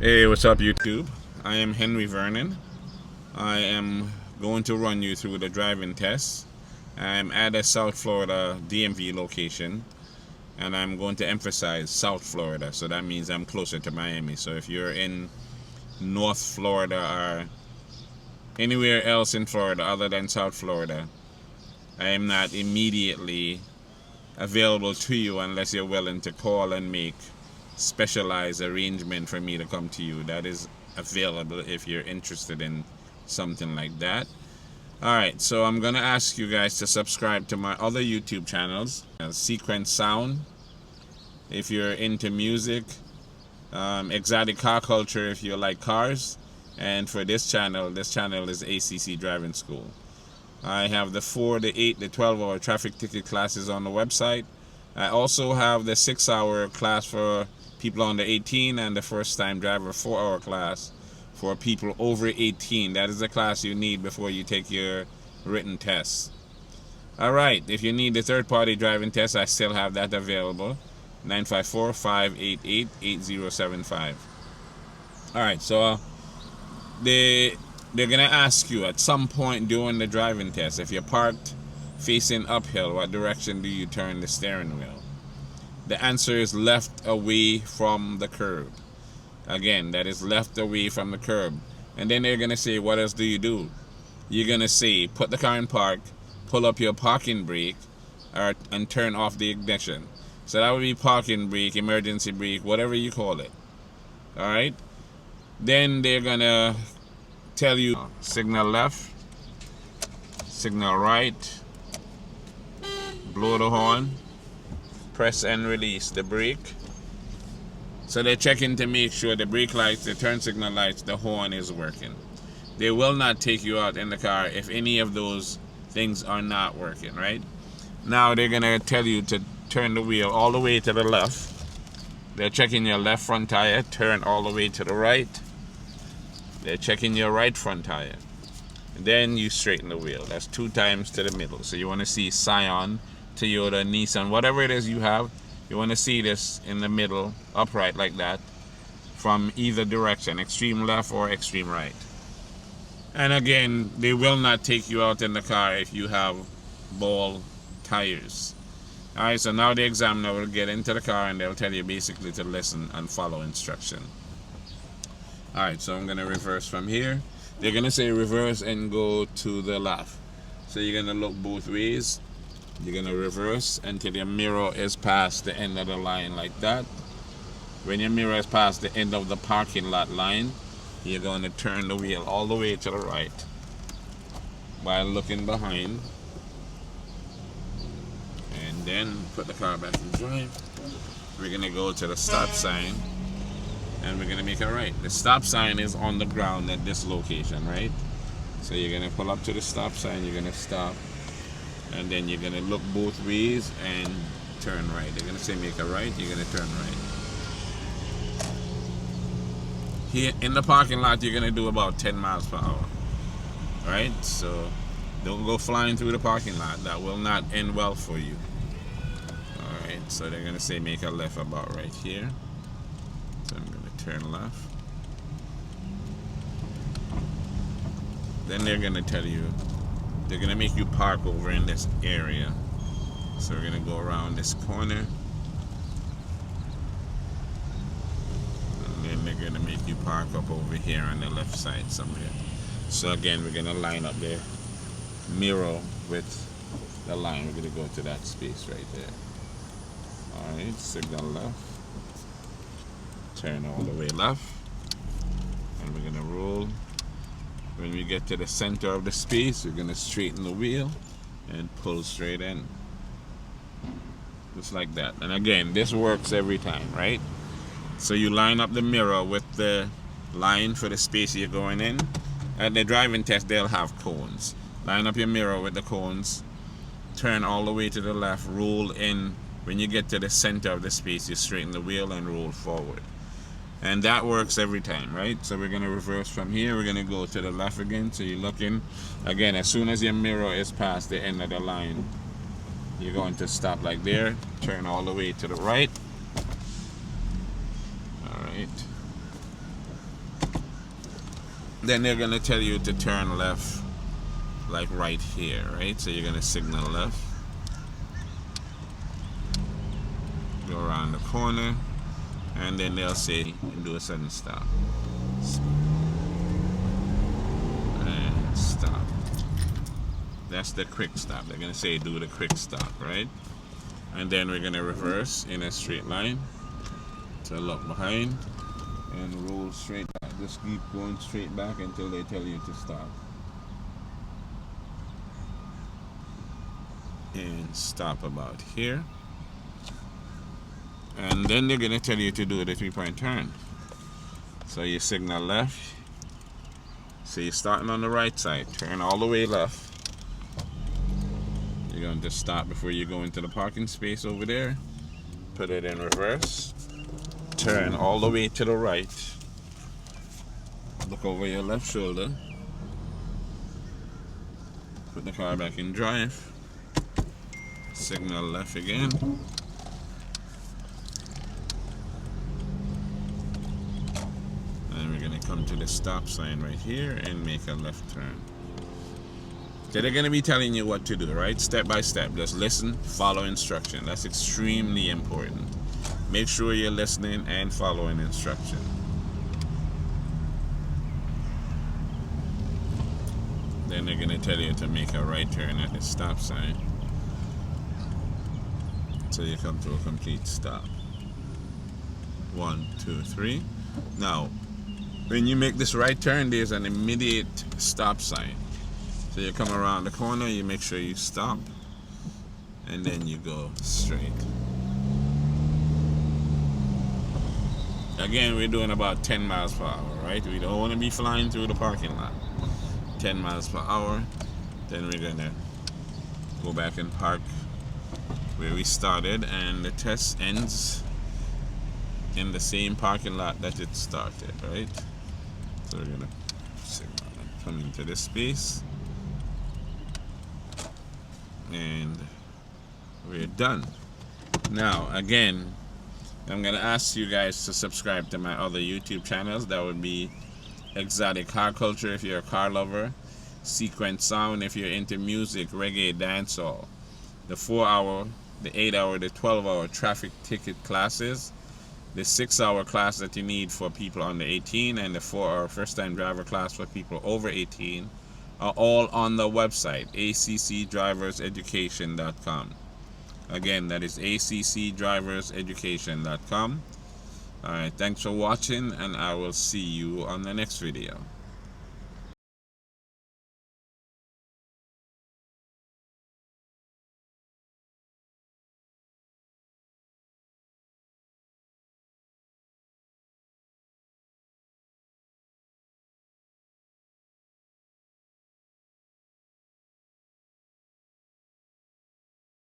Hey, what's up, YouTube? I am Henry Vernon. I am going to run you through the driving test. I'm at a South Florida DMV location, and I'm going to emphasize South Florida, so that means I'm closer to Miami. So if you're in North Florida or anywhere else in Florida other than South Florida, I am not immediately available to you unless you're willing to call and make specialized arrangement for me to come to you. That is available if you're interested in something like that. Alright, so I'm gonna ask you guys to subscribe to my other YouTube channels, Sequence Sound if you're into music, Exotic Car Culture if you like cars, and for this channel is ACC Driving School. I have the 4, the 8, the 12-hour traffic ticket classes on the website. I also have the 6-hour class for people under 18 and the first time driver 4-hour class for people over 18. That is the class you need before you take your written test. Alright, if you need the third-party driving test, I still have that available. 954-588-8075. Alright, so they're going to ask you at some point during the driving test, if you're parked facing uphill, what direction do you turn the steering wheel? The answer is left away from the curb. Again, that is left away from the curb. And then they're going to say, what else do you do? You're going to say, put the car in park, pull up your parking brake, and turn off the ignition. So that would be parking brake, emergency brake, whatever you call it. Alright? Then they're going to tell you, signal left, signal right, blow the horn, press and release the brake. So they're checking to make sure the brake lights, the turn signal lights, the horn is working. They will not take you out in the car if any of those things are not working, right? Now they're going to tell you to turn the wheel all the way to the left. They're checking your left front tire, turn all the way to the right. They're checking your right front tire. And then you straighten the wheel. That's 2 times to the middle. So you want to see Scion, Toyota, Nissan, whatever it is you have, you want to see this in the middle, upright like that, from either direction, extreme left or extreme right. And again, they will not take you out in the car if you have ball tires. Alright, so now the examiner will get into the car and they'll tell you basically to listen and follow instruction. Alright, so I'm going to reverse from here. They're going to say reverse and go to the left. So you're going to look both ways. You're going to reverse until your mirror is past the end of the line like that. When your mirror is past the end of the parking lot line, you're going to turn the wheel all the way to the right while looking behind. And then put the car back in drive. We're going to go to the stop sign and we're going to make a right. The stop sign is on the ground at this location, right? So you're going to pull up to the stop sign, you're going to stop. And then you're going to look both ways and turn right. They're going to say make a right, you're going to turn right. Here in the parking lot, you're going to do about 10 miles per hour. Right? So don't go flying through the parking lot. That will not end well for you. Alright, so they're going to say make a left about right here. So I'm going to turn left. Then they're going to tell you, they're going to make you park over in this area. So we're going to go around this corner. And then they're going to make you park up over here on the left side somewhere. So again, we're going to line up the mirror with the line. We're going to go to that space right there. Alright, signal left. Turn all the way left. And we're going to roll. When we get to the center of the space, we're going to straighten the wheel and pull straight in. Just like that. And again, this works every time, right? So you line up the mirror with the line for the space you're going in. At the driving test, they'll have cones. Line up your mirror with the cones. Turn all the way to the left. Roll in. When you get to the center of the space, you straighten the wheel and roll forward. And that works every time, right? So we're going to reverse from here. We're going to go to the left again. So you're looking. Again, as soon as your mirror is past the end of the line, you're going to stop like there. Turn all the way to the right. Alright. Then they're gonna tell you to turn left, like right here, right? So you're gonna signal left, go around the corner, and then they'll say do a sudden stop. And stop. That's the quick stop. They're gonna say do the quick stop, right? And then we're gonna reverse in a straight line. So look behind and roll straight back. Just keep going straight back until they tell you to stop. And stop about here. And then they're gonna tell you to do the 3-point turn. So you signal left. So you're starting on the right side. Turn all the way left. You're going to stop before you go into the parking space over there. Put it in reverse. Turn all the way to the right. Look over your left shoulder. Put the car back in drive. Signal left again. And we're going to come to the stop sign right here and make a left turn. So they're going to be telling you what to do, right? Step by step. Just listen, follow instruction. That's extremely important. Make sure you're listening and following instruction. Then they're going to tell you to make a right turn at the stop sign. So you come to a complete stop. 1, 2, 3. Now, when you make this right turn, there's an immediate stop sign. So you come around the corner, you make sure you stop, and then you go straight. Again, we're doing about 10 miles per hour, right? We don't want to be flying through the parking lot. 10 miles per hour. Then we're gonna go back and park where we started, and the test ends in the same parking lot that it started, right? So we're gonna come into this space. And we're done. Now, again, I'm gonna ask you guys to subscribe to my other YouTube channels. That would be Exotic Car Culture if you're a car lover, Sequence Sound if you're into music, reggae, dancehall, the 4-hour, the 8-hour, the 12-hour traffic ticket classes, the 6-hour class that you need for people under 18, and the 4-hour first-time driver class for people over 18. Are all on the website accdriverseducation.com. Again, that is accdriverseducation.com. Alright, thanks for watching, and I will see you on the next video.